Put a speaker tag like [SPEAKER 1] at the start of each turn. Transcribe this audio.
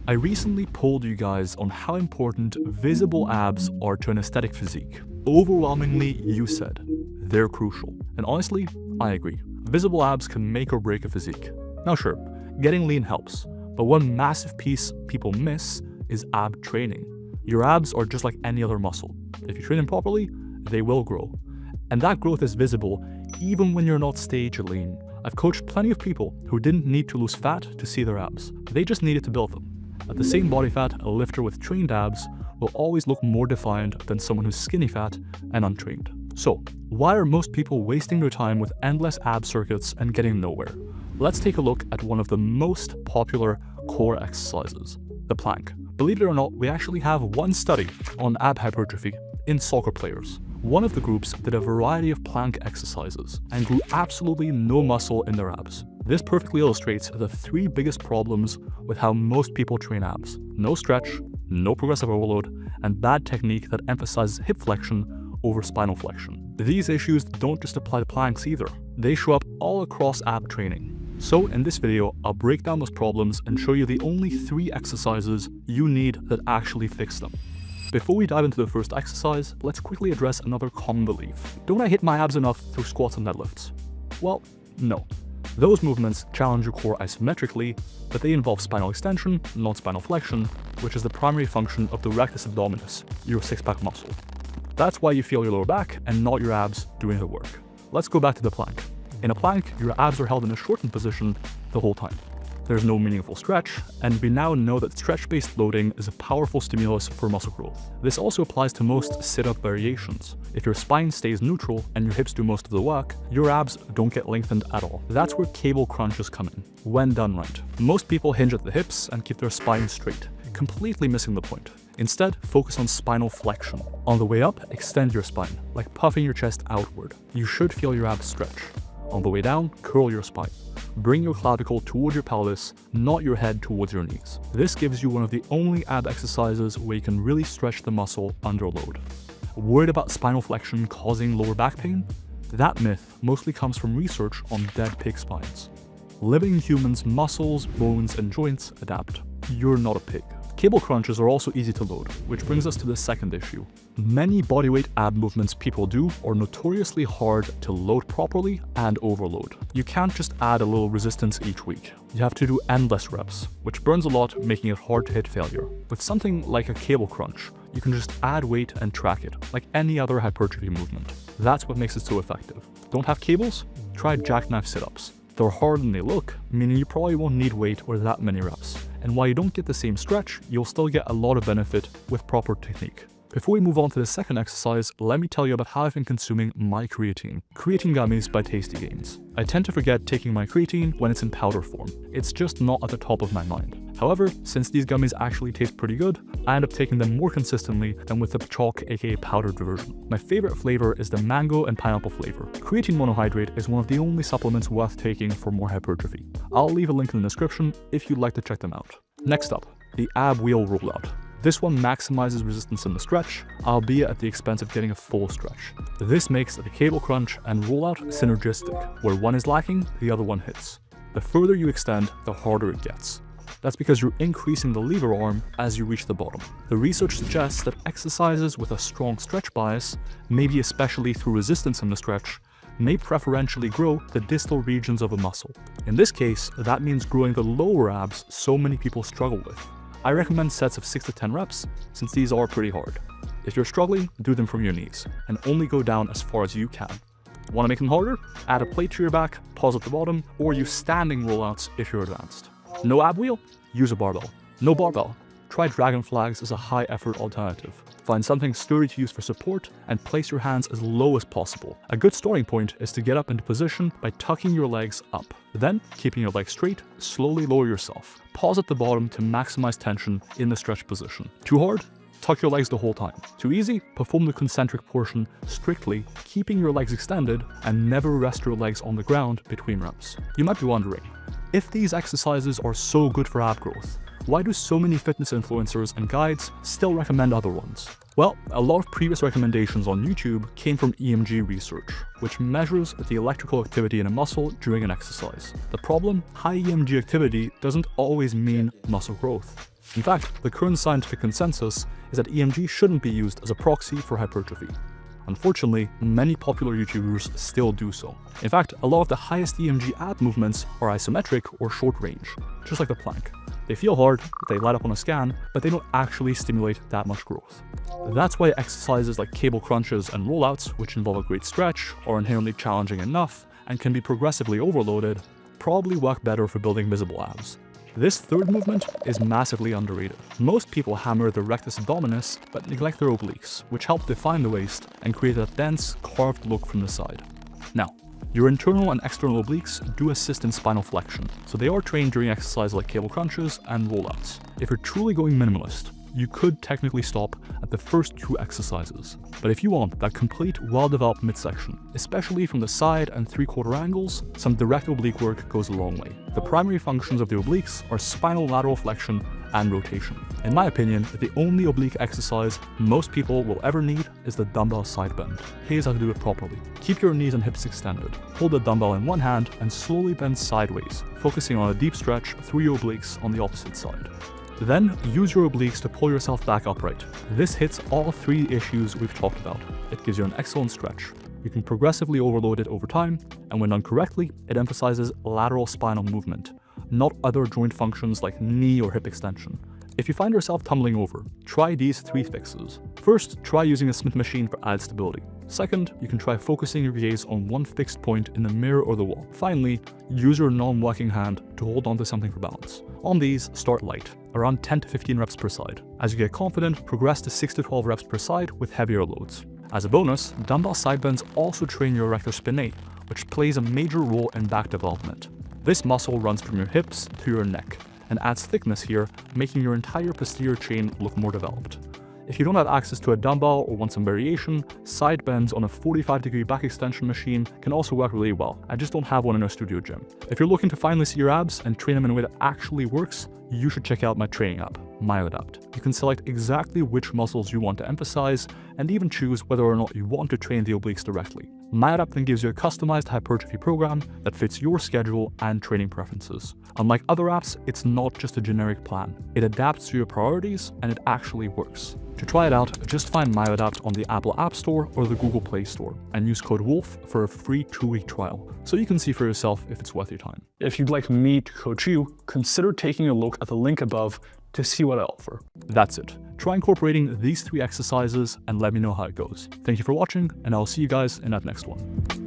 [SPEAKER 1] I recently polled you guys on how important visible abs are to an aesthetic physique. Overwhelmingly, you said they're crucial. And honestly, I agree. Visible abs can make or break a physique. Now sure, getting lean helps, but one massive piece people miss is ab training. Your abs are just like any other muscle. If you train them properly, they will grow. And that growth is visible even when you're not stage lean. I've coached plenty of people who didn't need to lose fat to see their abs. They just needed to build them. At the same body fat, a lifter with trained abs will always look more defined than someone who's skinny fat and untrained. So, why are most people wasting their time with endless ab circuits and getting nowhere? Let's take a look at one of the most popular core exercises, the plank. Believe it or not, we actually have one study on ab hypertrophy in soccer players. One of the groups did a variety of plank exercises and grew absolutely no muscle in their abs. This perfectly illustrates the three biggest problems with how most people train abs: no stretch, no progressive overload, and bad technique that emphasizes hip flexion over spinal flexion. These issues don't just apply to planks either. They show up all across ab training. So in this video, I'll break down those problems and show you the only 3 exercises you need that actually fix them. Before we dive into the first exercise, let's quickly address another common belief. Don't I hit my abs enough through squats and deadlifts? Well, no. Those movements challenge your core isometrically, but they involve spinal extension, not spinal flexion, which is the primary function of the rectus abdominis, your six-pack muscle. That's why you feel your lower back and not your abs doing the work. Let's go back to the plank. In a plank, your abs are held in a shortened position the whole time. There's no meaningful stretch, and we now know that stretch-based loading is a powerful stimulus for muscle growth. This also applies to most sit-up variations. If your spine stays neutral and your hips do most of the work, your abs don't get lengthened at all. That's where cable crunches come in, when done right. Most people hinge at the hips and keep their spine straight, completely missing the point. Instead, focus on spinal flexion. On the way up, extend your spine, like puffing your chest outward. You should feel your abs stretch. On the way down, curl your spine. Bring your clavicle towards your pelvis, not your head towards your knees. This gives you one of the only ab exercises where you can really stretch the muscle under load. Worried about spinal flexion causing lower back pain? That myth mostly comes from research on dead pig spines. Living humans' muscles, bones, and joints adapt. You're not a pig. Cable crunches are also easy to load, which brings us to the second issue. Many bodyweight ab movements people do are notoriously hard to load properly and overload. You can't just add a little resistance each week. You have to do endless reps, which burns a lot, making it hard to hit failure. With something like a cable crunch, you can just add weight and track it, like any other hypertrophy movement. That's what makes it so effective. Don't have cables? Try jackknife sit-ups. They're harder than they look, meaning you probably won't need weight or that many reps. And while you don't get the same stretch, you'll still get a lot of benefit with proper technique. Before we move on to the second exercise, let me tell you about how I've been consuming my creatine. Creatine gummies by Tasty Gains. I tend to forget taking my creatine when it's in powder form. It's just not at the top of my mind. However, since these gummies actually taste pretty good, I end up taking them more consistently than with the chalk aka powdered version. My favorite flavor is the mango and pineapple flavor. Creatine monohydrate is one of the only supplements worth taking for more hypertrophy. I'll leave a link in the description if you'd like to check them out. Next up, the ab wheel rollout. This one maximizes resistance in the stretch, albeit at the expense of getting a full stretch. This makes the cable crunch and rollout synergistic, where one is lacking, the other one hits. The further you extend, the harder it gets. That's because you're increasing the lever arm as you reach the bottom. The research suggests that exercises with a strong stretch bias, maybe especially through resistance in the stretch, may preferentially grow the distal regions of a muscle. In this case, that means growing the lower abs so many people struggle with. I recommend sets of 6 to 10 reps, since these are pretty hard. If you're struggling, do them from your knees, and only go down as far as you can. Want to make them harder? Add a plate to your back, pause at the bottom, or use standing rollouts if you're advanced. No ab wheel? Use a barbell. No barbell? Try dragon flags as a high-effort alternative. Find something sturdy to use for support and place your hands as low as possible. A good starting point is to get up into position by tucking your legs up. Then, keeping your legs straight, slowly lower yourself. Pause at the bottom to maximize tension in the stretch position. Too hard? Tuck your legs the whole time. Too easy? Perform the concentric portion strictly, keeping your legs extended, and never rest your legs on the ground between reps. You might be wondering, if these exercises are so good for ab growth, why do so many fitness influencers and guides still recommend other ones? Well, a lot of previous recommendations on YouTube came from EMG research, which measures the electrical activity in a muscle during an exercise. The problem? High EMG activity doesn't always mean muscle growth. In fact, the current scientific consensus is that EMG shouldn't be used as a proxy for hypertrophy. Unfortunately, many popular YouTubers still do so. In fact, a lot of the highest EMG ab movements are isometric or short range, just like the plank. They feel hard, they light up on a scan, but they don't actually stimulate that much growth. That's why exercises like cable crunches and rollouts, which involve a great stretch, are inherently challenging enough and can be progressively overloaded, probably work better for building visible abs. This third movement is massively underrated. Most people hammer the rectus abdominis but neglect their obliques, which help define the waist and create a dense, carved look from the side. Now, your internal and external obliques do assist in spinal flexion, so they are trained during exercise like cable crunches and rollouts. If you're truly going minimalist, you could technically stop at the first 2 exercises. But if you want that complete, well-developed midsection, especially from the side and 3/4 angles, some direct oblique work goes a long way. The primary functions of the obliques are spinal lateral flexion and rotation. In my opinion, the only oblique exercise most people will ever need is the dumbbell side bend. Here's how to do it properly. Keep your knees and hips extended. Hold the dumbbell in one hand and slowly bend sideways, focusing on a deep stretch through your obliques on the opposite side. Then, use your obliques to pull yourself back upright. This hits all 3 issues we've talked about. It gives you an excellent stretch. You can progressively overload it over time, and when done correctly, it emphasizes lateral spinal movement, not other joint functions like knee or hip extension. If you find yourself tumbling over, try these 3 fixes. First, try using a Smith machine for added stability. Second, you can try focusing your gaze on one fixed point in the mirror or the wall. Finally, use your non-working hand to hold onto something for balance. On these, start light, around 10 to 15 reps per side. As you get confident, progress to 6 to 12 reps per side with heavier loads. As a bonus, dumbbell side bends also train your erector spinae, which plays a major role in back development. This muscle runs from your hips to your neck and adds thickness here, making your entire posterior chain look more developed. If you don't have access to a dumbbell or want some variation, side bends on a 45-degree back extension machine can also work really well. I just don't have one in a studio gym. If you're looking to finally see your abs and train them in a way that actually works, you should check out my training app, MyoAdapt. You can select exactly which muscles you want to emphasize and even choose whether or not you want to train the obliques directly. MyoAdapt then gives you a customized hypertrophy program that fits your schedule and training preferences. Unlike other apps, it's not just a generic plan. It adapts to your priorities and it actually works. To try it out, just find MyoAdapt on the Apple App Store or the Google Play Store and use code WOLF for a free 2-week trial, so you can see for yourself if it's worth your time. If you'd like me to coach you, consider taking a look at the link above to see what I offer. That's it. Try incorporating these 3 exercises and let me know how it goes. Thank you for watching, and I'll see you guys in that next one.